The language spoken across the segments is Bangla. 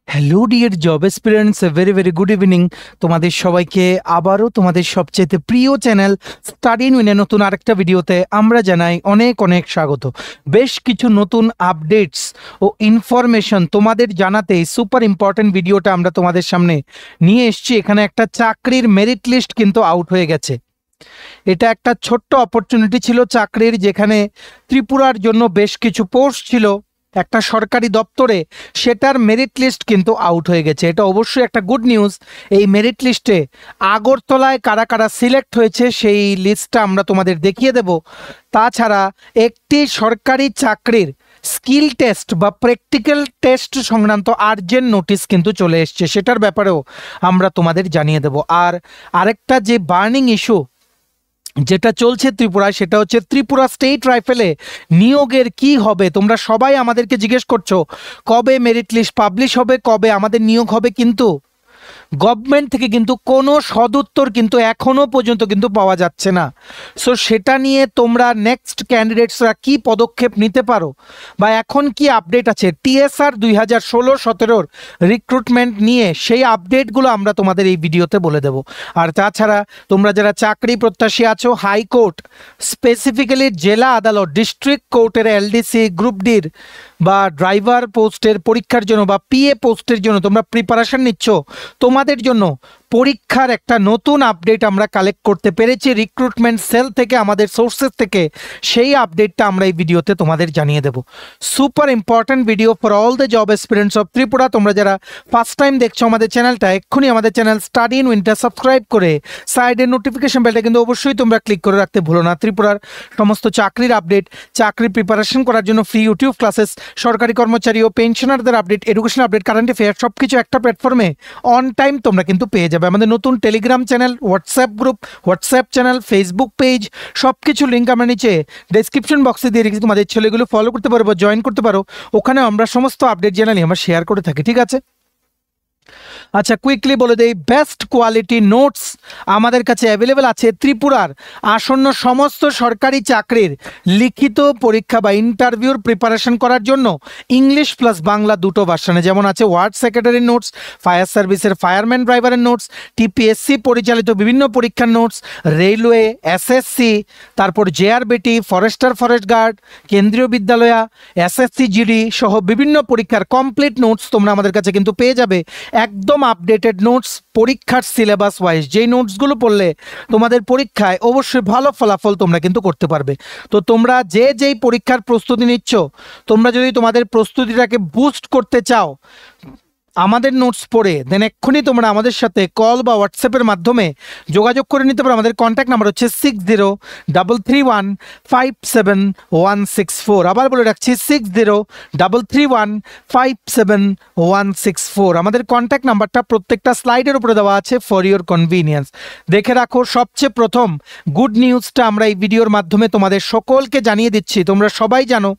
Hello dear job aspirants, very very good evening. তোমাদের সবাইকে আবারও তোমাদের সবচেয়ে প্রিয় চ্যানেল স্টাডি ইন উইনের নতুন আরেকটা ভিডিওতে আমরা জানাই অনেক অনেক স্বাগত। বেশ কিছু নতুন আপডেটস ও ইনফরমেশন তোমাদের জানাতে সুপার ইম্পর্টেন্ট ভিডিওটা আমরা তোমাদের সামনে নিয়ে এসেছি। এখানে একটা চাকরির মেরিট লিস্ট কিন্তু আউট হয়ে গেছে। এটা একটা ছোট্ট অপরচুনিটি ছিল চাকরির, যেখানে ত্রিপুরার জন্য বেশ কিছু পোস্ট ছিল একটা সরকারি দপ্তরে, সেটার মেরিট লিস্ট কিন্তু আউট হয়ে গেছে। এটা অবশ্যই একটা গুড নিউজ। এই মেরিট লিস্টে আগরতলায় কারা কারা সিলেক্ট হয়েছে সেই লিস্টটা আমরা তোমাদের দেখিয়ে দেব। তাছাড়া একটি সরকারি চাকরির স্কিল টেস্ট বা প্র্যাকটিক্যাল টেস্ট সংক্রান্ত আর্জেন্ট নোটিশ কিন্তু চলে এসছে, সেটার ব্যাপারেও আমরা তোমাদের জানিয়ে দেব। আর আরেকটা যে বার্নিং ইস্যু যেটা চলছে ত্রিপুরায়, সেটা হচ্ছে ত্রিপুরা স্টেট রাইফেলে নিয়োগের কি হবে। তোমরা সবাই আমাদেরকে জিজ্ঞেস করছো কবে মেরিট লিস্ট পাবলিশ হবে, কবে আমাদের নিয়োগ হবে, কিন্তু গভর্নমেন্ট থেকে কিন্তু কোনো সদুত্তর কিন্তু এখনো পর্যন্ত কিন্তু পাওয়া যাচ্ছে না। সো সেটা নিয়ে তোমরা নেক্সট ক্যান্ডিডেটসরা কি পদক্ষেপ নিতে পারো বা এখন কি আপডেট আছে টিএসআর 2016-17 রিক্রুটমেন্ট নিয়ে, সেই আপডেটগুলো আমরা তোমাদের এই ভিডিওতে বলে দেব। আর তাছাড়া তোমরা যারা চাকরি প্রত্যাশী আছো, হাইকোর্ট স্পেসিফিক্যালি জেলা আদালত ডিস্ট্রিক্ট কোর্টের এলডিসি গ্রুপ ডির বা ড্রাইভার পোস্টের পরীক্ষার জন্য বা পিএ পোস্টের জন্য তোমরা প্রিপারেশন নিচ্ছ, তোমাদের জন্য পরীক্ষার একটা নতুন আপডেট আমরা কালেক্ট করতে পেরেছি রিক্রুটমেন্ট সেল থেকে, আমাদের সোর্সেস থেকে। সেই আপডেটটা আমরা এই ভিডিওতে তোমাদের জানিয়ে দেব। Super important video for all the job aspirants of Tripura. তোমরা যারা ফার্স্ট টাইম দেখছো আমাদের চ্যানেলটা, এক্ষুনি আমাদের channel study in winter subscribe করে সাইডের নোটিফিকেশন বেলটা কিন্তু অবশ্যই তোমরা ক্লিক করে রাখতে ভুলো না। ত্রিপুরার সমস্ত চাকরির আপডেট, চাকরির প্রিপারেশন করার জন্য ফ্রি ইউটিউব ক্লাসেস, সরকারি কর্মচারী ও পেনশনারদের update, education update, current affair সব কিছু একটা প্ল্যাটফর্মে অন টাইম তোমরা কিন্তু পেয়ে যাবে। আমাদের নতুন Telegram channel, WhatsApp group, WhatsApp channel, Facebook page, সব কিছু লিঙ্ক আমরা নিচে ডেসক্রিপশন বক্সে দিয়ে রেখেছি। তোমাদের ছেলেগুলো ফলো করতে পারো বা জয়েন করতে পারো, ওখানে আমরা সমস্ত আপডেট জানালি আমরা শেয়ার করে থাকি, ঠিক আছে? আচ্ছা, কুইকলি বলে দেই, বেস্ট কোয়ালিটি নোটস আমাদের কাছে অ্যাভেলেবেল আছে ত্রিপুরার আসন্ন সমস্ত সরকারি চাকরির লিখিত পরীক্ষা বা ইন্টারভিউর প্রিপারেশন করার জন্য ইংলিশ প্লাস বাংলা দুটো ভার্সনে, যেমন আছে ওয়ার্ড সেক্রেটারির নোটস, ফায়ার সার্ভিসের ফায়ারম্যান ড্রাইভারের নোটস, টিপিএসসি পরিচালিত বিভিন্ন পরীক্ষার নোটস, রেলওয়ে, এসএসসি, তারপর জেআরবিটি, ফরেস্টার, ফরেস্ট গার্ড, কেন্দ্রীয় বিদ্যালয়া, এসএসসি জিডি সহ বিভিন্ন পরীক্ষার কমপ্লিট নোটস তোমরা আমাদের কাছে কিন্তু পেয়ে যাবে। একদম আপডেটেড নোটস, পরীক্ষার সিলেবাস ওয়াইজ, যেই নোটসগুলো পড়লে তোমাদের পরীক্ষায় অবশ্যই ভালো ফলাফল তোমরা কিন্তু করতে পারবে। তো তোমরা যেই পরীক্ষার প্রস্তুতি নিচ্ছ, তোমরা যদি তোমাদের প্রস্তুতিটাকে বুস্ট করতে চাও আমাদের নোটস পড়ে, দেন এক্ষুনি তোমরা আমাদের সাথে কল বা হোয়াটসঅ্যাপের মাধ্যমে যোগাযোগ করে নিতে পারো। আমাদের কন্ট্যাক্ট নাম্বার হচ্ছে 6033157164। আবার বলে রাখছি 6033157164। আমাদের কন্ট্যাক্ট নাম্বারটা প্রত্যেকটা স্লাইডের উপরে দেওয়া আছে ফর ইউর কনভিনিয়েন্স। দেখে রাখো। সবচেয়ে প্রথম গুড নিউজটা আমরা এই ভিডিওর মাধ্যমে তোমাদের সকলকে জানিয়ে দিচ্ছি। তোমরা সবাই জানো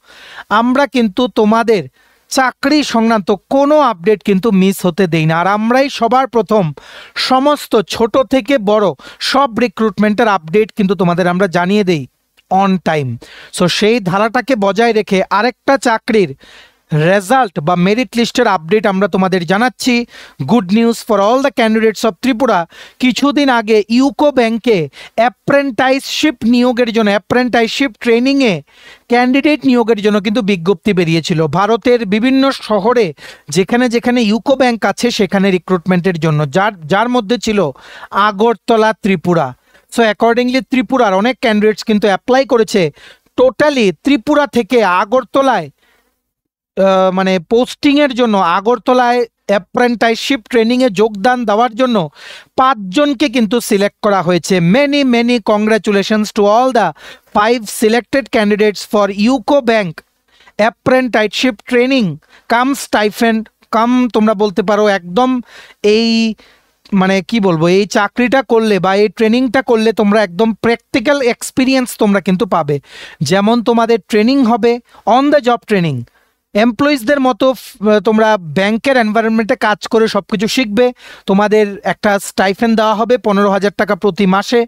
আমরা কিন্তু তোমাদের চাকরি সংক্রান্ত কোনো আপডেট কিন্তু মিস হতে দেই না, আর আমরাই সবার প্রথম সমস্ত ছোট থেকে বড় সব রিক্রুটমেন্টের আপডেট কিন্তু তোমাদের আমরা জানিয়ে দেই অন টাইম। সো সেই ধারাটাকে বজায় রেখে আরেকটা চাকরির রেজাল্ট বা মেরিট লিস্টের আপডেট আমরা তোমাদের জানাচ্ছি। Good news for all the candidates of Tripura. কিছুদিন আগে ইউকো ব্যাংকে অ্যাপ্রেন্টাইসশিপ নিয়োগের জন্য, অ্যাপ্রেন্টাইসশিপ ট্রেনিংয়ে ক্যান্ডিডেট নিয়োগের জন্য কিন্তু বিজ্ঞপ্তি বেরিয়েছিল ভারতের বিভিন্ন শহরে, যেখানে যেখানে ইউকো ব্যাংক আছে সেখানে রিক্রুটমেন্টের জন্য, যার মধ্যে ছিল আগরতলা, ত্রিপুরা। সো অ্যাকর্ডিংলি ত্রিপুরার অনেক ক্যান্ডিডেটস কিন্তু অ্যাপ্লাই করেছে। টোটালি ত্রিপুরা থেকে আগরতলায় মানে পোস্টিংয়ের জন্য, আগরতলায় অ্যাপ্রেন্টাইসশিপ ট্রেনিংয়ে যোগদান দেওয়ার জন্য 5 জনকে কিন্তু সিলেক্ট করা হয়েছে। Many many congratulations to all the 5 selected candidates for UCO bank apprenticeship training cum stipend cum, তোমরা বলতে পারো একদম এই মানে কি বলবো, এই চাকরিটা করলে বা এই ট্রেনিংটা করলে তোমরা একদম প্র্যাকটিক্যাল এক্সপিরিয়েন্স তোমরা কিন্তু পাবে। যেমন তোমাদের ট্রেনিং হবে অন দ্য জব ট্রেনিং, এমপ্লয়িজদের মতো তোমরা ব্যাংকের এনভায়রনমেন্টে কাজ করে সব কিছু শিখবে। তোমাদের একটা স্টাইফেন দেওয়া হবে 15,000 টাকা প্রতি মাসে,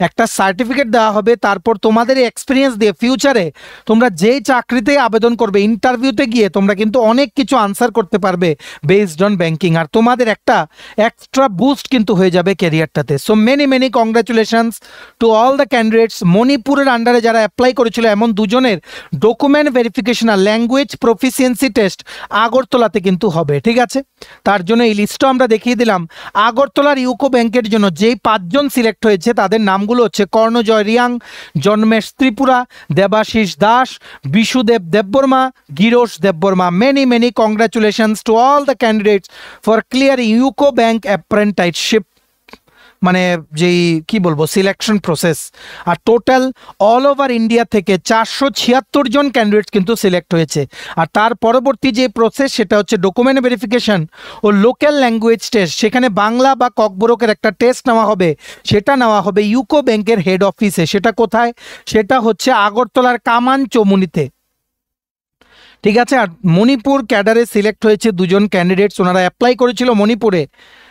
একটা সার্টিফিকেট দেওয়া হবে। তারপর তোমাদের এই এক্সপিরিয়েন্স দিয়ে ফিউচারে তোমরা যেই চাকরিতে আবেদন করবে, ইন্টারভিউতে গিয়ে তোমরা কিন্তু অনেক কিছু আনসার করতে পারবে বেসড অন ব্যাংকিং, আর তোমাদের একটা এক্সট্রা বুস্ট কিন্তু হয়ে যাবে ক্যারিয়ারটাতে। So many congratulations to all the candidates. মণিপুরের আন্ডারে যারা অ্যাপ্লাই করেছিল এমন দুজনের ডকুমেন্ট ভেরিফিকেশন আর ল্যাঙ্গুয়েজ প্রফিসিয়েন্সি টেস্ট আগরতলাতে কিন্তু হবে, ঠিক আছে? তার জন্য এই লিস্টও আমরা দেখিয়ে দিলাম। আগরতলার ইউকো ব্যাংকের জন্য যেই 5 জন সিলেক্ট হয়েছে তাদের নামগুলো হচ্ছে Karnajoy Reang, Janmesh Tripura, Debashis Das, Bishudeb Debbarma, Girosh Debbarma. Many congratulations to all the candidates for clear UCO bank apprenticeship, মানে যেই কি বলবো সিলেকশন প্রসেস। আর টোটাল অল ওভার ইন্ডিয়া থেকে 476 জন ক্যান্ডিডেটস কিন্তু সিলেক্ট হয়েছে। আর তার পরবর্তী যে প্রসেস সেটা হচ্ছে ডকুমেন্ট ভেরিফিকেশন ও লোকাল ল্যাঙ্গুয়েজ টেস্ট। সেখানে বাংলা বা ককবরকের একটা টেস্ট নেওয়া হবে, সেটা নেওয়া হবে ইউকো ব্যাংকের হেড অফিসে। সেটা কোথায়? সেটা হচ্ছে আগরতলার কামান চমুনিতে, ঠিক আছে? আর মণিপুর ক্যাডারে সিলেক্ট হয়েছে 2 জন ক্যান্ডিডেটস, ওনারা অ্যাপ্লাই করেছিল মণিপুরে,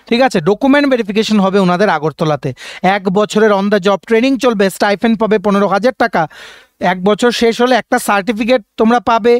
ঠিক আছে? ডকুমেন্ট ভেরিফিকেশন হবে ওনাদের আগরতলাতে। 1 বছরের অন দ্য জব ট্রেনিং চলবে, স্টাইফেন পাবে 15,000 টাকা। 1 বছর শেষ হলে একটা সার্টিফিকেট তোমরা পাবে,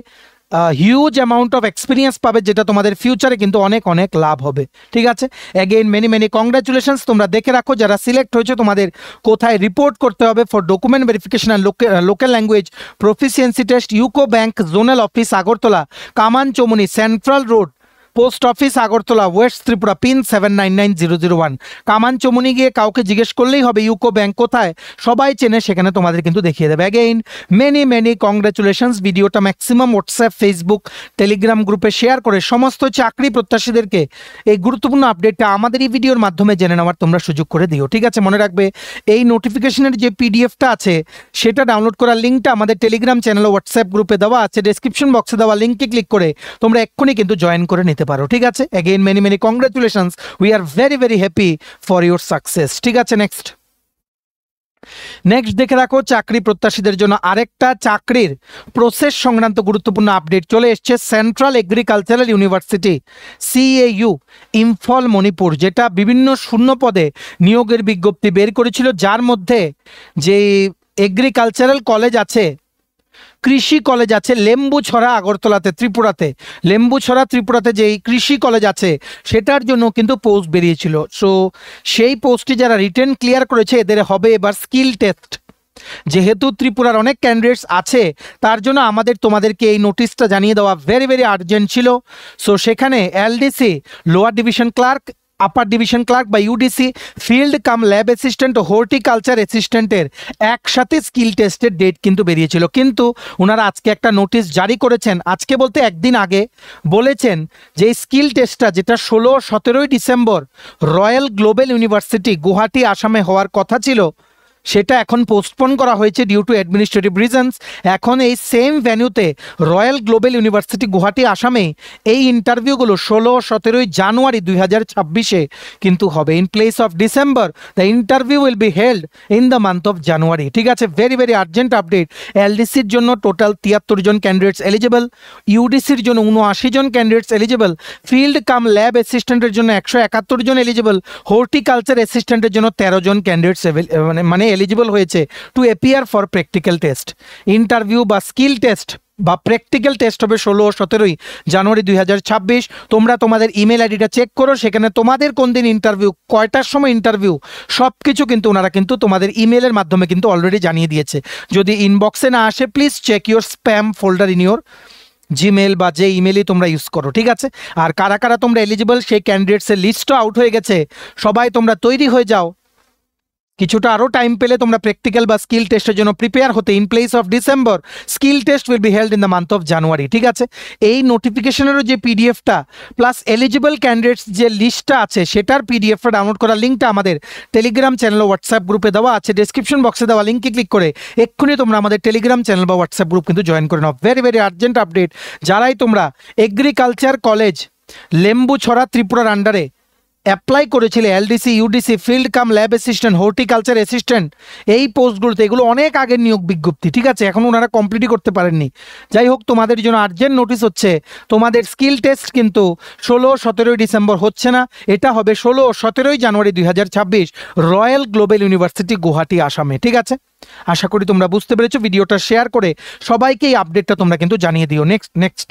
হিউজ অ্যামাউন্ট অফ এক্সপিরিয়েন্স পাবে, যেটা তোমাদের ফিউচারে কিন্তু অনেক লাভ হবে, ঠিক আছে? Again many congratulations. তোমরা দেখে রাখো যারা সিলেক্ট হয়েছে তোমাদের কোথায় রিপোর্ট করতে হবে ফর ডকুমেন্ট ভেরিফিকেশন আর local language proficiency test. UCO bank zonal office Agartala, Kaman Chowmuhani, central road, post office Agartala, west Tripura, pin 799001। Kaman চমুনি গিয়ে কাউকে জিজ্ঞেস করলেই হবে ইউকো ব্যাংক কোথায়, সবাই চেনে, সেখানে তোমাদের কিন্তু দেখিয়ে দেবে। Again many congratulations. ভিডিওটা ম্যাক্সিমাম হোয়াটসঅ্যাপ, ফেসবুক, টেলিগ্রাম গ্রুপে শেয়ার করে সমস্ত চাকরি প্রত্যাশীদেরকে এই গুরুত্বপূর্ণ আপডেটটা আমাদের এই ভিডিওর মাধ্যমে জেনে নেওয়ার তোমরা সুযোগ করে দিও, ঠিক আছে? মনে রাখবে এই নোটিফিকেশনের যে পিডিএফটা আছে সেটা ডাউনলোড করার লিঙ্কটা আমাদের টেলিগ্রাম চ্যানেল ও হোয়াটসঅ্যাপ গ্রুপে দেওয়া আছে। ডেসক্রিপশন বক্সে দেওয়া লিঙ্কে ক্লিক করে তোমরা এক্ষুনি কিন্তু জয়েন করে নিতে পারো, ঠিক আছে? Again many congratulations. We are very happy for your success, ঠিক আছে? নেক্সট দেখে রাখো চাকরি প্রত্যাশীদের জন্য আরেকটা চাকরির প্রসেস সংক্রান্ত গুরুত্বপূর্ণ আপডেট চলে এসছে। Central agricultural university CAU Imphal Manipur, যেটা বিভিন্ন শূন্য পদে নিয়োগের বিজ্ঞপ্তি বের করেছিল, যার মধ্যে যে এগ্রিকালচারাল কলেজ আছে, কৃষি কলেজ আছে লেম্বুছড়া আগরতলাতে, ত্রিপুরাতে, লেম্বুছড়া ত্রিপুরাতে যেই কৃষি কলেজ আছে সেটার জন্য কিন্তু পোস্ট বেরিয়েছিল। সো সেই পোস্টে যারা রিটেন ক্লিয়ার করেছে এদের হবে এবার স্কিল টেস্ট। যেহেতু ত্রিপুরার অনেক ক্যান্ডিডেটস আছে তার জন্য তোমাদেরকে এই নোটিশটা জানিয়ে দেওয়া ভেরি আর্জেন্ট ছিল। সো সেখানে LDC lower division clerk, upper division clerk বা UDC, field cum lab assistant ও হর্টিকালচার অ্যাসিস্ট্যান্টের একসাথে স্কিল টেস্টের ডেট কিন্তু বেরিয়েছিল, কিন্তু ওনারা আজকে একটা নোটিশ জারি করেছেন। আজকে বলতে একদিন আগে বলেছেন যে স্কিল টেস্টটা যেটা 16-17 December royal global university Guwahati আসামে হওয়ার কথা ছিল, সেটা এখন পোস্টপোন করা হয়েছে ডিউ টু অ্যাডমিনিস্ট্রেটিভ রিজনস। এখন এই সেম ভেন্যুতে রয়্যাল গ্লোবাল ইউনিভার্সিটি গুয়াহাটি আসামে এই ইন্টারভিউগুলো 16-17 জানুয়ারি 2026 কিন্তু হবে। In place of December the interview will be held in the month of January, ঠিক আছে? Very urgent update. LDCর জন্য টোটাল 73 জন ক্যান্ডিডেটস এলিজিবল, UDCর জন্য 79 জন candidates eligible, field cum lab অ্যাসিস্ট্যান্টের জন্য 171 জন এলিজিবল, হর্টিকালচার অ্যাসিস্ট্যান্টের জন্য 13 জন ক্যান্ডিডেটস মানে এলিজিবল হয়েছে to appear for practical test. Interview বা স্কিল টেস্ট বা প্র্যাকটিক্যাল টেস্ট হবে 16-17 জানুয়ারি 2026। তোমরা তোমাদের ইমেল আইডিটা চেক করো, সেখানে তোমাদের কোন দিন ইন্টারভিউ, কয়টার সময় ইন্টারভিউ, সব কিছু কিন্তু ওনারা কিন্তু তোমাদের ইমেলের মাধ্যমে কিন্তু অলরেডি জানিয়ে দিয়েছে। যদি ইনবক্সে না আসে please check your spam folder in your Gmail বা যে ইমেলই তোমরা ইউজ করো, ঠিক আছে? আর কারা তোমরা এলিজিবল সেই ক্যান্ডিডেটসের লিস্টও আউট হয়ে গেছে। সবাই তোমরা তৈরি হয়ে যাও, কিছুটা আরও টাইম পেলে তোমরা প্র্যাকটিক্যাল বা স্কিল টেস্টের জন্য প্রিপেয়ার হতে। In place of December skill test will be held in the month of January, ঠিক আছে? এই নোটিফিকেশনেরও যে পিডিএফটা প্লাস এলিজিবল ক্যান্ডিডেটস যে লিস্টটা আছে সেটার পিডিএফটা ডাউনলোড করার লিঙ্কটা আমাদের টেলিগ্রাম চ্যানেল ও হোয়াটসঅ্যাপ গ্রুপে দেওয়া আছে। ডেসক্রিপশন বক্সে দেওয়া লিঙ্কে ক্লিক করে এক্ষুনি তোমরা আমাদের টেলিগ্রাম চ্যানেল বা হোয়াটসঅ্যাপ গ্রুপ কিন্তু জয়েন করে নাও। Very urgent update. যারাই তোমরা এগ্রিকালচার কলেজ লেম্বুছড়া ত্রিপুরার আন্ডারে অ্যাপ্লাই করেছিলে LDC, UDC, field cum lab assistant, horticulture assistant, এই পোস্টগুলোতে, এগুলো অনেক আগের নিয়োগ বিজ্ঞপ্তি, ঠিক আছে, এখন ওনারা কমপ্লিটই করতে পারেননি। যাই হোক, তোমাদের জন্য আর্জেন্ট নোটিশ হচ্ছে, তোমাদের স্কিল টেস্ট কিন্তু 16-17 ডিসেম্বর হচ্ছে না, এটা হবে 16-17 জানুয়ারি 2026 রয়্যাল গ্লোবাল ইউনিভার্সিটি গুয়াহাটি, আসামে, ঠিক আছে। আশা করি তোমরা বুঝতে পেরেছো। ভিডিওটা শেয়ার করে সবাইকে এই আপডেটটা তোমরা কিন্তু জানিয়ে দিও। নেক্সট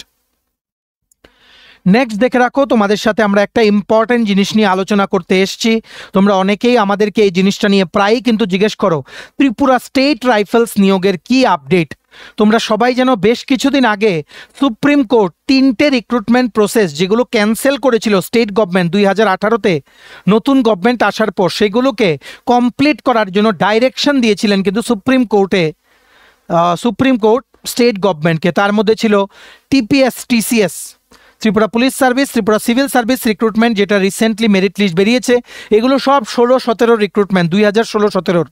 দেখে রাখো, তোমাদের সাথে আমরা একটা ইম্পর্টেন্ট জিনিস নিয়ে আলোচনা করতে এসেছি। তোমরা অনেকেই আমাদেরকে এই জিনিসটা নিয়ে প্রায়ই কিন্তু জিজ্ঞেস করো, ত্রিপুরা স্টেট রাইফেলস নিয়োগের কি আপডেট। তোমরা সবাই জানো বেশ কিছুদিন আগে সুপ্রিম কোর্ট 3টে রিক্রুটমেন্ট প্রসেস যেগুলো ক্যান্সেল করেছিল স্টেট গভর্নমেন্ট 2018-তে, নতুন গভর্নমেন্ট আসার পর সেগুলোকে কমপ্লিট করার জন্য ডাইরেকশন দিয়েছিলেন কিন্তু সুপ্রিম কোর্ট স্টেট গভর্নমেন্টকে। তার মধ্যে ছিল TPS, TCS, Tripura police service, Tripura civil service recruitment, যেটা রিসেন্টলি মেরিট লিস্ট বেরিয়েছে, এগুলো সব 16-17 রিক্রুটমেন্ট 2016-17।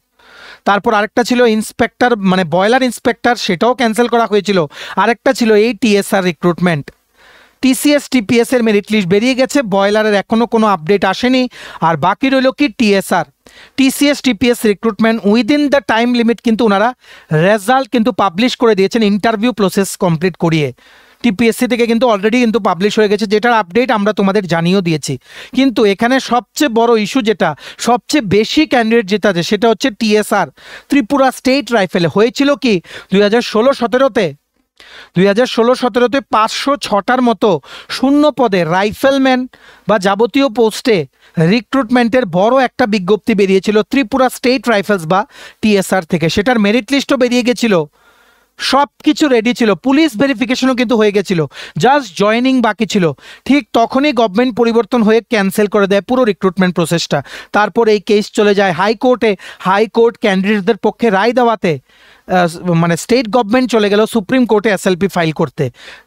তারপর আরেকটা ছিল ইন্সপেক্টর, মানে বয়লার ইন্সপেক্টর, সেটাও ক্যান্সেল করা হয়েছিল। আরেকটা ছিল এই টিএসআর রিক্রুটমেন্ট। টিসিএস, টিপিএস এর মেরিট লিস্ট বেরিয়ে গেছে, বয়লারের এখনও কোনো আপডেট আসেনি। আর বাকি রইল কি TSR, TCS, TPS recruitment within the time limit কিন্তু ওনারা রেজাল্ট কিন্তু পাবলিশ করে দিয়েছেন, ইন্টারভিউ প্রসেস কমপ্লিট করিয়ে। টিপিএসসি থেকে কিন্তু অলরেডি কিন্তু পাবলিশ হয়ে গেছে, যেটার আপডেট আমরা তোমাদের জানিয়েও দিয়েছি। কিন্তু এখানে সবচেয়ে বড় ইস্যু যেটা, সবচেয়ে বেশি ক্যান্ডিডেট যেটা আছে, সেটা হচ্ছে টিএসআর, ত্রিপুরা স্টেট রাইফেলে হয়েছিল কি 2016-17-তে 2016-17-তে 506টার মতো শূন্য পদে রাইফেলম্যান বা যাবতীয় পোস্টে রিক্রুটমেন্টের বড় একটা বিজ্ঞপ্তি বেরিয়েছিল ত্রিপুরা স্টেট রাইফেলস বা টিএসআর থেকে। সেটার মেরিট লিস্টও বেরিয়ে গেছিল, সব কিছু রেডি ছিল, পুলিশ ভেরিফিকেশনও কিন্তু হয়ে গেছিল, জাস্ট জয়েনিং বাকি ছিল। ঠিক তখনই গভর্নমেন্ট পরিবর্তন হয়ে ক্যান্সেল করে দেয় পুরো রিক্রুটমেন্ট প্রসেসটা। তারপর এই কেস চলে যায় হাইকোর্টে, হাইকোর্ট ক্যান্ডিডেটদের পক্ষে রায় দেওয়াতে মানে স্টেট গভর্নমেন্ট চলে গেল সুপ্রিম কোর্টে এসএলপি ফাইল করতে।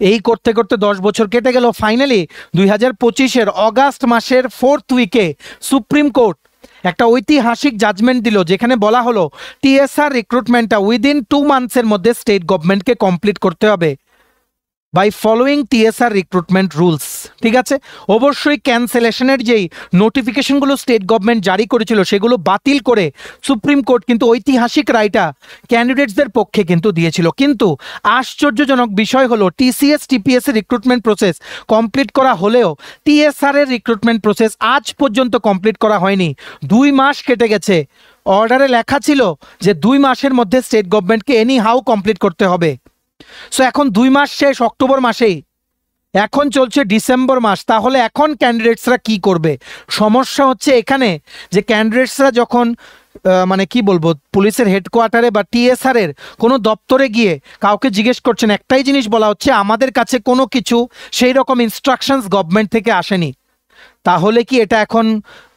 এই করতে করতে 10 বছর কেটে গেল। ফাইনালি 2025-এর অগাস্ট মাসের 4th উইকে সুপ্রিম কোর্ট একটা ঐতিহাসিক জাজমেন্ট দিল, যেখানে বলা হলো টিএসআর রিক্রুটমেন্টটা উইদিন 2 মান্থসের মধ্যে স্টেট গভর্নমেন্টকে কমপ্লিট করতে হবে by following TSR recruitment rules, ঠিক আছে। অবশ্যই ক্যান্সেলেশনের যেই নোটিফিকেশনগুলো স্টেট গভর্নমেন্ট জারি করেছিল সেগুলো বাতিল করে সুপ্রিম কোর্ট কিন্তু ঐতিহাসিক রায়টা ক্যান্ডিডেটসদের পক্ষে কিন্তু দিয়েছিল। কিন্তু আশ্চর্যজনক বিষয় হলো টিসিএস, টিপিএস এর রিক্রুটমেন্ট প্রসেস কমপ্লিট করা হলেও টিএসআর এর রিক্রুটমেন্ট প্রসেস আজ পর্যন্ত কমপ্লিট করা হয়নি। 2 মাস কেটে গেছে। অর্ডারে লেখা ছিল যে 2 মাসের মধ্যে স্টেট গভর্নমেন্টকে এনি হাউ কমপ্লিট করতে হবে। সো এখন 2 মাস শেষ অক্টোবর মাসেই, এখন চলছে ডিসেম্বর মাস। তাহলে এখন ক্যান্ডিডেটসরা কি করবে? সমস্যা হচ্ছে এখানে যে ক্যান্ডিডেটসরা যখন মানে কি বলবো, পুলিশের হেডকোয়ার্টারে বা টিএসআর এর কোনো দপ্তরে গিয়ে কাউকে জিজ্ঞেস করছেন, একটাই জিনিস বলা হচ্ছে, আমাদের কাছে কোনো কিছু সেই রকম ইনস্ট্রাকশনস গভর্নমেন্ট থেকে আসেনি। তাহলে কি এটা এখন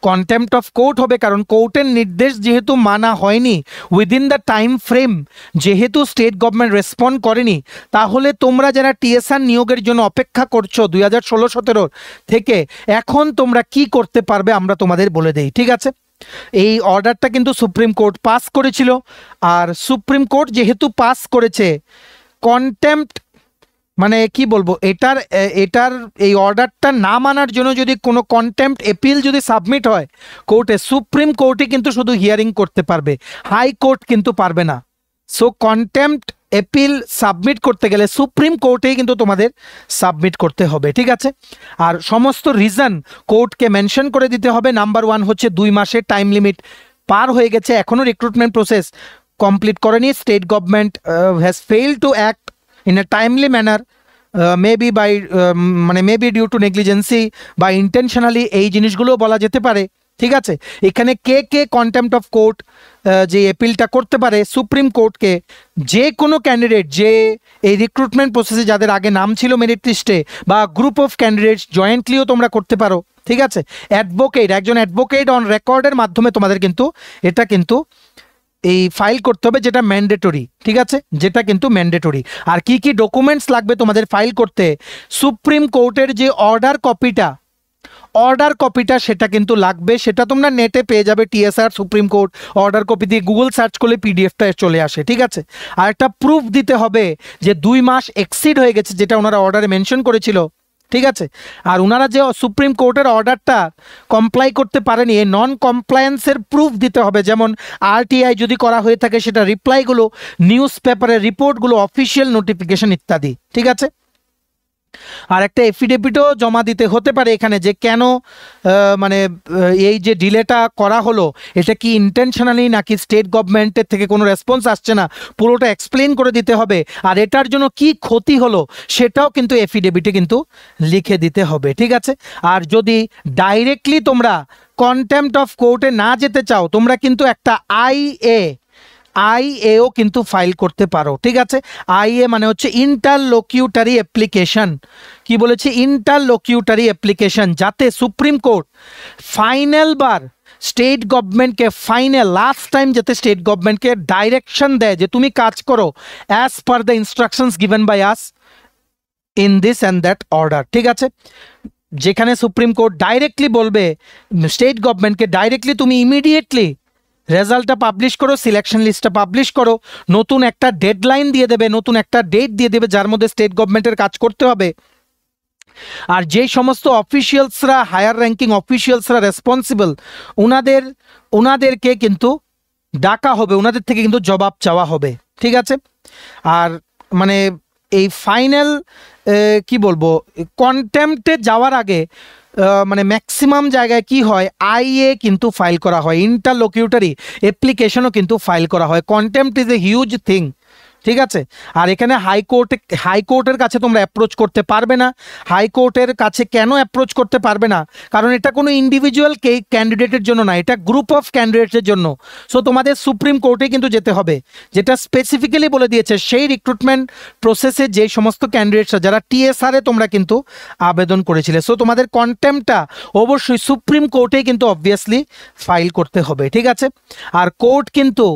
কন্টেম্পট অফ কোর্ট হবে? কারণ কোর্টের নির্দেশ যেহেতু মানা হয়নি উইদিন দ্য টাইম ফ্রেম, যেহেতু স্টেট গভর্নমেন্ট রেসপন্ড করেনি, তাহলে তোমরা যারা টিএসআর নিয়োগের জন্য অপেক্ষা করছো 2016-17 থেকে, এখন তোমরা কি করতে পারবে আমরা তোমাদের বলে দেই, ঠিক আছে। এই অর্ডারটা কিন্তু সুপ্রিম কোর্ট পাস করেছিল, আর সুপ্রিম কোর্ট যেহেতু পাস করেছে, কন্টেম্পট মানে কি বলবো, এটার এই অর্ডারটা না মানার জন্য যদি কোনো কন্টেম্পট এপিল যদি সাবমিট হয় কোর্টে, সুপ্রিম কোর্টে কিন্তু শুধু হিয়ারিং করতে পারবে, হাইকোর্ট কিন্তু পারবে না। সো কন্টেম্পট এপিল সাবমিট করতে গেলে সুপ্রিম কোর্টেই কিন্তু তোমাদের সাবমিট করতে হবে, ঠিক আছে। আর সমস্ত রিজন কোর্টকে মেনশন করে দিতে হবে। নাম্বার 1 হচ্ছে 2 মাসের টাইম লিমিট পার হয়ে গেছে, এখনও রিক্রুটমেন্ট প্রসেস কমপ্লিট করেনি। State government has failed to act in a timely manner, maybe due to negligence বা ইন্টেনশনালি, এই জিনিসগুলো বলা যেতে পারে, ঠিক আছে। এখানে কে কন্টেম্পট অফ কোর্ট যে এপিলটা করতে পারে সুপ্রিম কোর্টকে, যে কোনো ক্যান্ডিডেট যে এই রিক্রুটমেন্ট প্রসেসে যাদের আগে নাম ছিল মেরিট লিস্টে, বা গ্রুপ অফ ক্যান্ডিডেটস জয়েন্টলিও তোমরা করতে পারো, ঠিক আছে। একজন অ্যাডভোকেট অন রেকর্ডের মাধ্যমে তোমাদের কিন্তু এটা কিন্তু এই ফাইল করতে হবে, যেটা ম্যান্ডেটরি, ঠিক আছে, যেটা কিন্তু ম্যান্ডেটরি। আর কি কি ডকুমেন্টস লাগবে তোমাদের ফাইল করতে, সুপ্রিম কোর্টের যে অর্ডার কপিটা সেটা কিন্তু লাগবে। সেটা তোমরা নেটে পেয়ে যাবে, TSR supreme court order copy দিয়ে গুগল সার্চ করলে পিডিএফটা চলে আসে, ঠিক আছে। আর একটা প্রুফ দিতে হবে যে 2 মাস এক্সিড হয়ে গেছে, যেটা ওনারা অর্ডারে মেনশন করেছিল, ঠিক আছে। আর ওনারা যে সুপ্রিম কোর্টের অর্ডারটা কমপ্লাই করতে পারেনি, এই নন কমপ্লায়েন্সের প্রুফ দিতে হবে, যেমন আরটিআই যদি করা হয়ে থাকে সেটা রিপ্লাইগুলো, নিউজ পেপারের রিপোর্টগুলো, অফিসিয়াল নোটিফিকেশন ইত্যাদি, ঠিক আছে। আর একটা এফিডেভিটও জমা দিতে হতে পারে এখানে, যে কেন মানে এই যে ডিলেটা করা হলো এটা কি ইন্টেনশনালি নাকি স্টেট গভর্নমেন্টের থেকে কোনো রেসপন্স আসছে না, পুরোটা এক্সপ্লেন করে দিতে হবে। আর এটার জন্য কি ক্ষতি হলো সেটাও কিন্তু এফিডেভিটে কিন্তু লিখে দিতে হবে, ঠিক আছে। আর যদি ডাইরেক্টলি তোমরা কন্টেম্পট অফ কোর্টে না যেতে চাও, তোমরা কিন্তু একটা আইএও কিন্তু ফাইল করতে পারো, ঠিক আছে। আইএ মানে হচ্ছে ইন্টারলোকিউটারি অ্যাপ্লিকেশন। কি বলেছি? ইন্টারলোকিউটারি অ্যাপ্লিকেশন, যাতে সুপ্রিম কোর্ট ফাইনাল বার স্টেট গভর্নমেন্টকে, ফাইনাল লাস্ট টাইম যাতে স্টেট গভর্নমেন্টকে ডাইরেকশন দেয় যে তুমি কাজ করো as per the instructions given by us in this and that order, ঠিক আছে। যেখানে সুপ্রিম কোর্ট ডাইরেক্টলি বলবে স্টেট গভর্নমেন্টকে, ডাইরেক্টলি তুমি ইমিডিয়েটলি রেজাল্টটা পাবলিশ করো, সিলেকশন লিস্টটা পাবলিশ করো, নতুন একটা ডেডলাইন দিয়ে দেবে, নতুন একটা ডেট দিয়ে দেবে যার মধ্যে স্টেট গভর্নমেন্টের কাজ করতে হবে। আর যেই সমস্ত অফিসিয়ালসরা, হায়ার র্যাঙ্কিং অফিসিয়ালসরা রেসপন্সিবল, ওনাদেরকে কিন্তু ডাকা হবে, ওনাদের থেকে কিন্তু জবাব চাওয়া হবে, ঠিক আছে। আর মানে এই ফাইনাল কি বলবো, কন্টেম্পটে যাওয়ার আগে মানে ম্যাক্সিমাম জায়গায় কি হয়, আইএ কিন্তু ফাইল করা হয়, ইন্টারলোকিউটারি অ্যাপ্লিকেশনও কিন্তু ফাইল করা হয়। Contempt is a huge thing, ঠিক আছে। আর এখানে হাইকোর্টের কাছে তোমরা অ্যাপ্রোচ করতে পারবে না। হাইকোর্টের কাছে কেন অ্যাপ্রোচ করতে পারবে না? কারণ এটা কোনো ইন্ডিভিজুয়াল ক্যান্ডিডেটের জন্য না, এটা গ্রুপ অফ ক্যান্ডিডেটের জন্য। সো তোমাদের সুপ্রিম কোর্টে কিন্তু যেতে হবে, যেটা স্পেসিফিক্যালি বলে দিয়েছে সেই রিক্রুটমেন্ট প্রসেসে যে সমস্ত ক্যান্ডিডেটসরা যারা টিএসআরে তোমরা কিন্তু আবেদন করেছিলে। সো তোমাদের কন্টেম্পটা অবশ্যই সুপ্রিম কোর্টেই কিন্তু অবভিয়াসলি ফাইল করতে হবে, ঠিক আছে। আর কোর্ট কিন্তু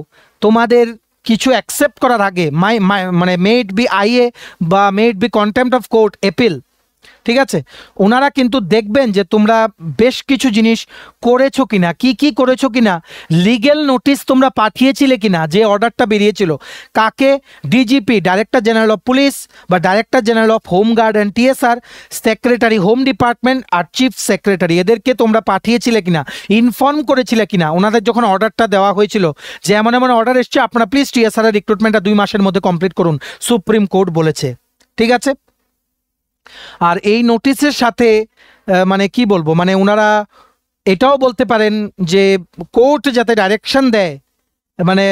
তোমাদের কিছু অ্যাকসেপ্ট করার আগে মানে মে ইট বি আইএ বা may it be contempt of court appeal, ঠিক আছে, ওনারা কিন্তু দেখবেন যে তোমরা বেশ কিছু জিনিস করেছো কিনা, কি করেছো কিনা, লিগেল নোটিশ তোমরা পাঠিয়েছিলে কিনা, যে অর্ডারটা বেরিয়েছিল কাকে, DGP, director general of police বা director general of home guard and TSR, secretary home department আর চিফ সেক্রেটারি, এদেরকে তোমরা পাঠিয়েছিলে কিনা, ইনফর্ম করেছিলে কিনা ওনাদের যখন অর্ডারটা দেওয়া হয়েছিল যে এমন এমন অর্ডার এসছে, আপনারা প্লিজ টিএসআর এর রিক্রুটমেন্টটা 2 মাসের মধ্যে কমপ্লিট করুন, সুপ্রিম কোর্ট বলেছে, ঠিক আছে। আর এই নোটিশের সাথে মানে কি বলবো, মানে ওনারা এটাও বলতে পারেন যে কোর্ট যাতে ডাইরেকশন দেয়, মানে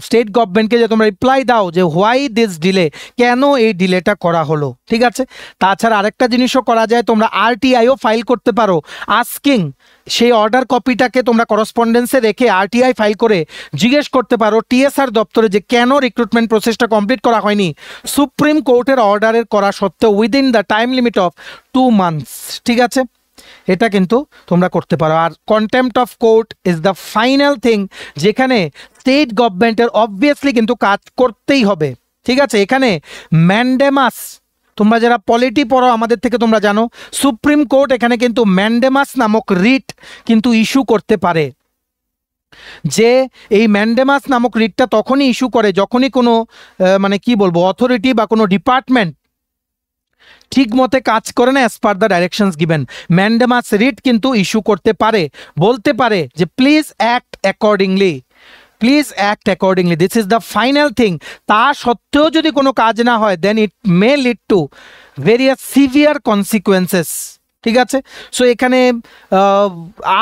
স্টেট গভর্নমেন্টকে যে তোমরা রিপ্লাই দাও যে হোয়াই দিস ডিলে, কেন এই ডিলেটা করা হলো, ঠিক আছে। তাছাড়া আরেকটা জিনিসও করা যায়, তোমরা আরটিআইও ফাইল করতে পারো, আস্কিং সেই অর্ডার কপিটাকে তোমরা করসপন্ডেন্সে রেখে আরটিআই ফাইল করে জিজ্ঞেস করতে পারো টিএসআর দপ্তরে যে কেন রিক্রুটমেন্ট প্রসেসটা কমপ্লিট করা হয়নি সুপ্রিম কোর্টের অর্ডারের করা সত্ত্বেও within the time limit of 2 months, ঠিক আছে। এটা কিন্তু তোমরা করতে পারো। আর contempt of court is the final thing, যেখানে স্টেট গভর্নমেন্টের অবভিয়াসলি কিন্তু কাজ করতেই হবে, ঠিক আছে। এখানে ম্যান্ডেমাস, তোমরা যারা পলিটি পড়ো আমাদের থেকে তোমরা জানো, সুপ্রিম কোর্ট এখানে কিন্তু ম্যান্ডেমাস নামক রিট কিন্তু ইস্যু করতে পারে। যে এই ম্যান্ডেমাস নামক রিটটা তখনই ইস্যু করে যখনই কোনো মানে কি বলবো অথরিটি বা কোনো ডিপার্টমেন্ট ঠিক মতে কাজ করে না as per the directions given, mandamus writ কিন্তু ইস্যু করতে পারে, বলতে পারে যে please act accordingly, please act accordingly, this is the final thing. তা সত্ত্বেও যদি কোনো কাজ না হয় then it may lead to various severe consequences, ঠিক আছে। সো এখানে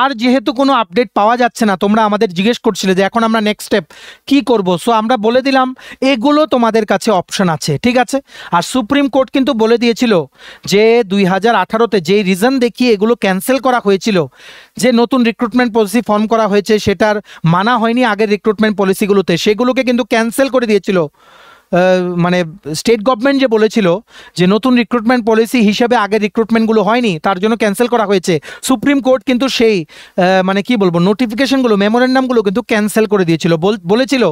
আর যেহেতু কোনো আপডেট পাওয়া যাচ্ছে না, তোমরা আমাদের জিজ্ঞেস করছিলে যে এখন আমরা নেক্সট স্টেপ কি করব, সো আমরা বলে দিলাম এগুলো তোমাদের কাছে অপশন আছে, ঠিক আছে। আর সুপ্রিম কোর্ট কিন্তু বলে দিয়েছিল যে 2018-তে যেই রিজন দেখিয়ে এগুলো ক্যান্সেল করা হয়েছিল, যে নতুন রিক্রুটমেন্ট পলিসি ফর্ম করা হয়েছে সেটার মানা হয়নি আগের রিক্রুটমেন্ট পলিসিগুলোতে, সেগুলোকে কিন্তু ক্যান্সেল করে দিয়েছিল। মানে স্টেট গভর্নমেন্ট যে বলেছিল যে নতুন রিক্রুটমেন্ট পলিসি হিসেবে আগের রিক্রুটমেন্টগুলো হয়নি তার জন্য ক্যান্সেল করা হয়েছে, সুপ্রিম কোর্ট কিন্তু সেই মানে কি বলবো নোটিফিকেশনগুলো, মেমোরেন্ডামগুলো কিন্তু ক্যান্সেল করে দিয়েছিল, বলেছিল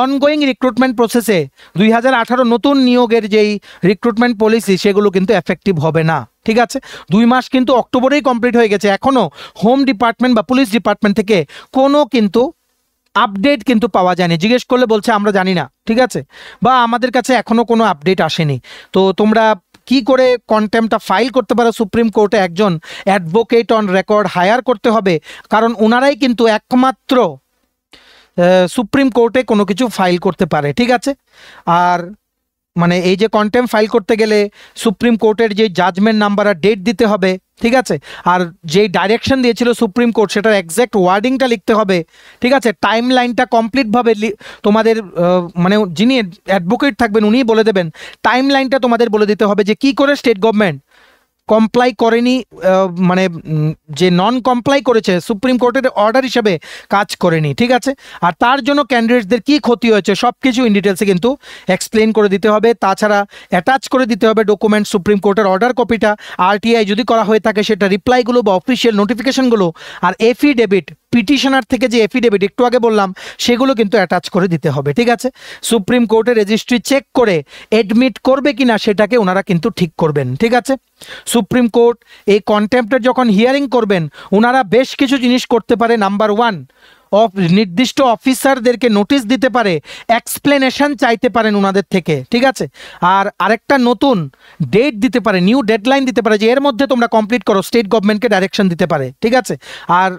অনগোয়িং রিক্রুটমেন্ট প্রসেসে 2018 নতুন নিয়োগের যেই রিক্রুটমেন্ট পলিসি সেগুলো কিন্তু এফেক্টিভ হবে না, ঠিক আছে। 2 মাস কিন্তু অক্টোবরেই কমপ্লিট হয়ে গেছে, এখনও হোম ডিপার্টমেন্ট বা পুলিশ ডিপার্টমেন্ট থেকে কোনো কিন্তু আপডেট কিন্তু পাওয়া যায়নি, জিজ্ঞেস করলে বলছে আমরা জানি না, ঠিক আছে, বা আমাদের কাছে এখনো কোনো আপডেট আসেনি। তো তোমরা কি করে কন্টেম্পটা ফাইল করতে পারে সুপ্রিম কোর্টে, একজন অ্যাডভোকেট অন রেকর্ড হায়ার করতে হবে, কারণ ওনারাই কিন্তু একমাত্র সুপ্রিম কোর্টে কোনো কিছু ফাইল করতে পারে। ঠিক আছে, আর মানে এই যে কন্টেম্প ফাইল করতে গেলে সুপ্রিম কোর্টের যে জাজমেন্ট নাম্বার আর ডেট দিতে হবে। ঠিক আছে, আর যেই ডাইরেকশন দিয়েছিল সুপ্রিম কোর্ট সেটার এক্স্যাক্ট ওয়ার্ডিংটা লিখতে হবে। ঠিক আছে, টাইম লাইনটা কমপ্লিটভাবে তোমাদের মানে যিনি অ্যাডভোকেট থাকবেন উনিই বলে দেবেন। টাইম লাইনটা তোমাদের বলে দিতে হবে যে কি করে স্টেট গভর্নমেন্ট কমপ্লাই করেনি, মানে যে নন কমপ্লাই করেছে সুপ্রিম কোর্টের অর্ডার হিসেবে কাজ করেনি। ঠিক আছে, আর তার জন্য ক্যান্ডিডেটসদের কি ক্ষতি হয়েছে সব কিছু ইন ডিটেলসে কিন্তু এক্সপ্লেন করে দিতে হবে। তাছাড়া অ্যাটাচ করে দিতে হবে ডকুমেন্ট সুপ্রিম কোর্টের অর্ডার কপিটা, আরটিআই যদি করা হয়ে থাকে সেটা রিপ্লাইগুলো বা অফিসিয়াল নোটিফিকেশনগুলো, আর এফিডেভিট পিটিশনার থেকে যে এফিডেভিট একটু আগে বললাম সেগুলো কিন্তু অ্যাটাচ করে দিতে হবে। ঠিক আছে, সুপ্রিম কোর্টের রেজিস্ট্রি চেক করে এডমিট করবে কিনা সেটাকে ওনারা কিন্তু ঠিক করবেন। ঠিক আছে, সুপ্রিম কোর্ট এই কন্টেম্পটের যখন হিয়ারিং করবেন ওনারা বেশ কিছু জিনিস করতে পারে। নাম্বার 1, নির্দিষ্ট অফিসারদেরকে নোটিশ দিতে পারে, এক্সপ্লেনেশন চাইতে পারেন ওনাদের থেকে। ঠিক আছে, আর আরেকটা নতুন ডেট দিতে পারে, নিউ ডেডলাইন দিতে পারে যে এর মধ্যে তোমরা কমপ্লিট করো, স্টেট গভর্নমেন্টকে ডাইরেকশন দিতে পারে। ঠিক আছে, আর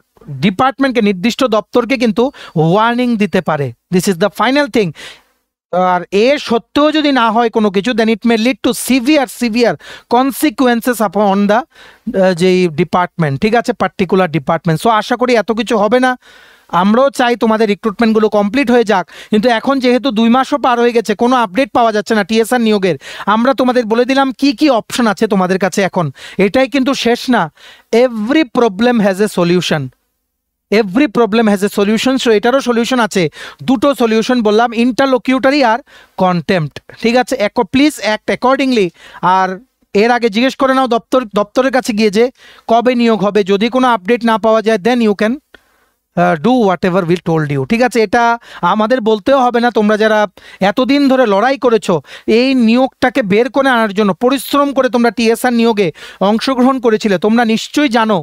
ডিপার্টমেন্টকে নির্দিষ্ট দপ্তরকে কিন্তু ওয়ার্নিং দিতে পারে। This is the final thing. আর এর সত্ত্বেও যদি না হয় কোনো কিছু, then it may lead to severe consequences upon the যেই ডিপার্টমেন্ট। ঠিক আছে, পার্টিকুলার ডিপার্টমেন্ট। সো আশা করি এত কিছু হবে না। আমরাও চাই তোমাদের রিক্রুটমেন্টগুলো কমপ্লিট হয়ে যাক, কিন্তু এখন যেহেতু 2 মাসও পার হয়ে গেছে, কোনো আপডেট পাওয়া যাচ্ছে না টিএসআর নিয়োগের। আমরা তোমাদের বলে দিলাম কি কি অপশন আছে তোমাদের কাছে এখন, এটাই কিন্তু শেষ না। Every problem has a solution, every problem has a solution. So এটারও সলিউশন আছে, দুটো সলিউশন বললাম, ইন্টারলোকিউটারি আর কন্টেম্পট। ঠিক আছে, প্লিজ অ্যাক্ট অ্যাকর্ডিংলি। আর এর আগে জিজ্ঞেস করে নাও দপ্তরের কাছে গিয়ে যে কবে নিয়োগ হবে। যদি কোনো আপডেট না পাওয়া যায় then you can do whatever we told you. ঠিক আছে, এটা আমাদের বলতেও হবে না। তোমরা যারা এতদিন ধরে লড়াই করেছো এই নিয়োগটাকে বের করে আনার জন্য, পরিশ্রম করে তোমরা টিএসআর নিয়োগে অংশগ্রহণ করেছিলে, তোমরা নিশ্চয়ই জানো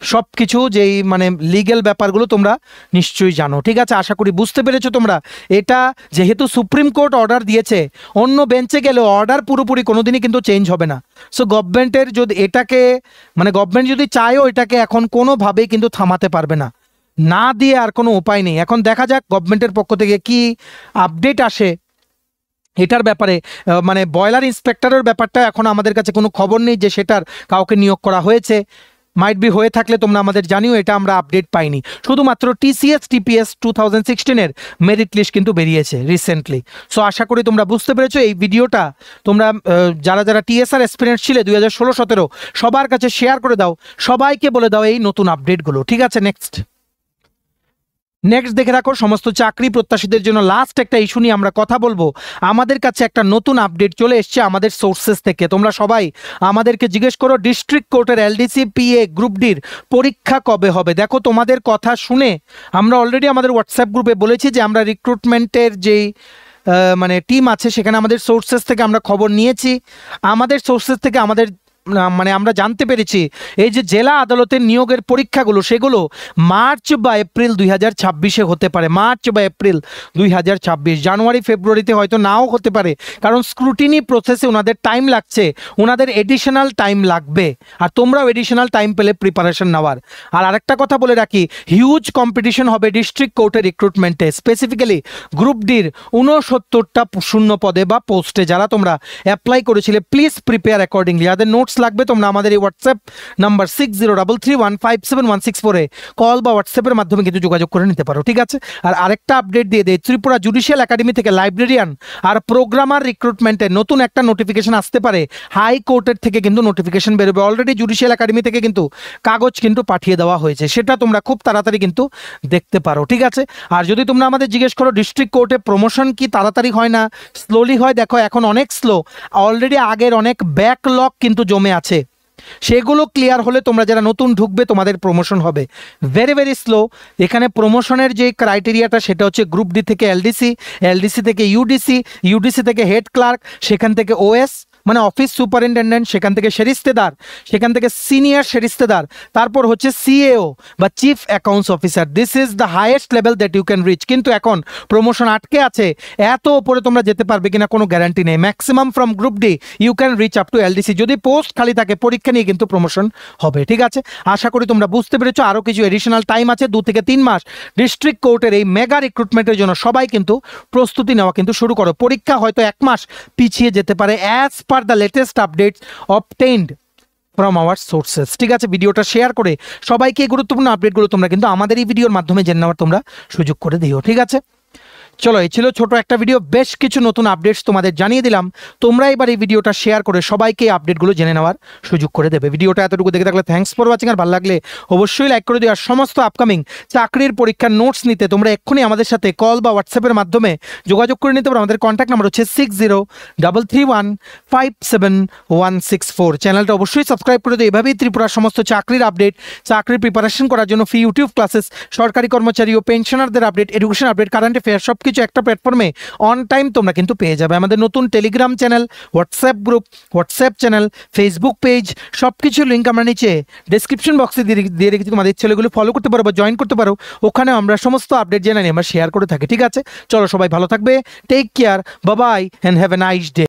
সব কিছু, যেই মানে লিগ্যাল ব্যাপারগুলো তোমরা নিশ্চয়ই জানো। ঠিক আছে, আশা করি বুঝতে পেরেছো তোমরা। এটা যেহেতু সুপ্রিম কোর্ট অর্ডার দিয়েছে, অন্য বেঞ্চে গেলে অর্ডার পুরোপুরি কোনোদিনই কিন্তু চেঞ্জ হবে না। সো গভর্নমেন্টের যদি এটাকে মানে গভর্নমেন্ট যদি চায়ও এটাকে এখন কোনোভাবেই কিন্তু থামাতে পারবে না, না দিয়ে আর কোনো উপায় নেই। এখন দেখা যাক গভর্নমেন্টের পক্ষ থেকে কি আপডেট আসে এটার ব্যাপারে। মানে বয়লার ইন্সপেক্টরের ব্যাপারটা এখন আমাদের কাছে কোনো খবর নেই যে সেটার কাউকে নিয়োগ করা হয়েছে। মাইট বি হয়ে থাকলে তোমরা আমাদের জানিও, এটা আমরা আপডেট পাইনি। শুধুমাত্র টিসিএস টিপিএস 2016-এর মেরিট লিস্ট কিন্তু বেরিয়েছে রিসেন্টলি। সো আশা করি তোমরা বুঝতে পেরেছো। এই ভিডিওটা তোমরা যারা যারা টিএসআর অ্যাসপিরেন্ট ছিলে 2016-17 সবার কাছে শেয়ার করে দাও, সবাইকে বলে দাও এই নতুন আপডেটগুলো। ঠিক আছে, নেক্সট দেখে রাখো সমস্ত চাকরি প্রত্যাশীদের জন্য লাস্ট একটা ইস্যু নিয়ে আমরা কথা বলবো। আমাদের কাছে একটা নতুন আপডেট চলে এসছে আমাদের সোর্সেস থেকে। তোমরা সবাই আমাদেরকে জিজ্ঞেস করো ডিস্ট্রিক্ট কোর্টের এলডিসি পিএ গ্রুপ ডির পরীক্ষা কবে হবে। দেখো তোমাদের কথা শুনে আমরা অলরেডি আমাদের হোয়াটসঅ্যাপ গ্রুপে বলেছি যে আমরা রিক্রুটমেন্টের যেই মানে টিম আছে সেখানে আমাদের সোর্সেস থেকে আমরা খবর নিয়েছি। আমাদের সোর্সেস থেকে আমাদের মানে আমরা জানতে পেরেছি এই যে জেলা আদালতের নিয়োগের পরীক্ষাগুলো সেগুলো মার্চ বা এপ্রিল 2026-এ হতে পারে। মার্চ বা এপ্রিল 2026, জানুয়ারি ফেব্রুয়ারিতে হয়তো নাও হতে পারে, কারণ স্ক্রুটিনি প্রসেসে ওনাদের টাইম লাগছে, ওনাদের এডিশনাল টাইম লাগবে। আর তোমরাও এডিশনাল টাইম পেলে প্রিপারেশন নেওয়ার। আর আরেকটা কথা বলে রাখি, হিউজ কম্পিটিশন হবে ডিস্ট্রিক্ট কোর্টের রিক্রুটমেন্টে, স্পেসিফিক্যালি গ্রুপ ডির 69টা শূন্য পদে বা পোস্টে যারা তোমরা অ্যাপ্লাই করেছিলে। Please prepare accordingly. যাদের নোটস লাগবে তোমরা আমাদের এই হোয়াটসঅ্যাপ নাম্বার 6033157164-এ কল বা হোয়াটসঅ্যাপের মাধ্যমে কিন্তু যোগাযোগ করে নিতে পারো। ঠিক আছে, আর আরেকটা আপডেট দিয়ে দেয়, ত্রিপুরা জুডিশিয়াল একাডেমি থেকে লাইব্রেরিয়ান আর প্রোগ্রামার রিক্রুটমেন্টের নতুন একটা নোটিফিকেশন আসতে পারে। হাইকোর্টের থেকে কিন্তু নোটিফিকেশন বেরোবে। অলরেডি জুডিশিয়াল একাডেমি থেকে কিন্তু কাগজ কিন্তু পাঠিয়ে দেওয়া হয়েছে, সেটা তোমরা খুব তাড়াতাড়ি কিন্তু দেখতে পারো। ঠিক আছে, আর যদি তোমরা আমাদের জিজ্ঞেস করো ডিস্ট্রিক্ট কোর্টে প্রমোশন কি তাড়াতাড়ি হয় না স্লোলি হয়, দেখো এখন অনেক স্লো। অলরেডি আগের অনেক ব্যাকলগ কিন্তু জমে আছে, সেগুলো ক্লিয়ার হলে তোমরা যারা নতুন ঢুকবে তোমাদের প্রমোশন হবে। Very very slow. এখানে প্রমোশনের যে ক্রাইটেরিয়াটা সেটা হচ্ছে গ্রুপ ডি থেকে এলডিসি, এলডিসি থেকে ইউডিসি, ইউডিসি থেকে হেড ক্লার্ক, সেখান থেকে ওএস, মানে অফিস সুপারিনটেন্ডেন্ট, সেখান থেকে সেরিস্তেদার, সেখান থেকে সিনিয়র সেরিস্তেদার, তারপর হচ্ছে সিএও বা chief accounts officer. This is the highest level that you can reach. কিন্তু এখন প্রমোশন আটকে আছে, এত উপরে তোমরা যেতে পারবে কিনা কোনো গ্যারান্টি নেই। Maximum from group D you can reach up to LDC. যদি পোস্ট খালি থাকে পরীক্ষা নিয়ে কিন্তু প্রমোশন হবে, ঠিক আছে? আশা করি তোমরা বুঝতে পেরেছো। আরও কিছু এডিশনাল টাইম আছে, 2 থেকে 3 মাস। ডিস্ট্রিক্ট কোর্টের এই মেগা রিক্রুটমেন্টের জন্য সবাই কিন্তু প্রস্তুতি নেওয়া কিন্তু শুরু করো। পরীক্ষা হয়তো 1 মাস পিছিয়ে যেতে পারে as per the latest updates obtained from our sources, ঠিক আছে? ভিডিওটা শেয়ার করে সবাইকে এই গুরুত্বপূর্ণ আপডেটগুলো তোমরা কিন্তু আমাদের এই ভিডিওর মাধ্যমে জেনে নেওয়ার তোমরা সুযোগ করে দিও, ঠিক আছে? চলো, এই ছিল ছোট একটা ভিডিও, বেশ কিছু নতুন আপডেটস তোমাদের জানিয়ে দিলাম। তোমরা এবার এই ভিডিওটা শেয়ার করে সবাইকে আপডেটগুলো জেনে নেওয়ার সুযোগ করে দেবে। ভিডিওটা এতটুকু দেখে থাকলে থ্যাঙ্কস ফর ওয়াচিং। আর ভালো লাগলে অবশ্যই লাইক করে দিও। আর সমস্ত আপকামিং চাকরির পরীক্ষার নোটস নিতে তোমরা এক্ষুনি আমাদের সাথে কল বা হোয়াটসঅ্যাপের মাধ্যমে যোগাযোগ করে নিতে পারো। আমাদের কন্ট্যাক্ট নাম্বার হচ্ছে 6033157164। চ্যানেলটা অবশ্যই সাবস্ক্রাইব করে দিও। এভাবেই ত্রিপুরার সমস্ত চাকরির আপডেট, চাকরির প্রিপারেশন করার জন্য ফ্রি ইউটিউব ক্লাসেস, সরকারি কর্মচারী ও পেনশনারদের update, education update, current affair সবকিছু একটা প্ল্যাটফর্মে অন টাইম তোমরা কিন্তু পেয়ে যাবে। আমাদের নতুন Telegram channel, WhatsApp group, WhatsApp channel, Facebook page, সব কিছুর লিঙ্ক আমরা নিচে ডেসক্রিপশন বক্সে দিয়ে রেখেছি। তোমাদের ছেলেগুলো ফলো করতে পারো বা জয়েন করতে পারো। ওখানে আমরা সমস্ত আপডেট জেনে নিয়ে আমরা শেয়ার করে থাকি, ঠিক আছে? চলো, সবাই ভালো থাকবে, take care, bye bye and have a nice day.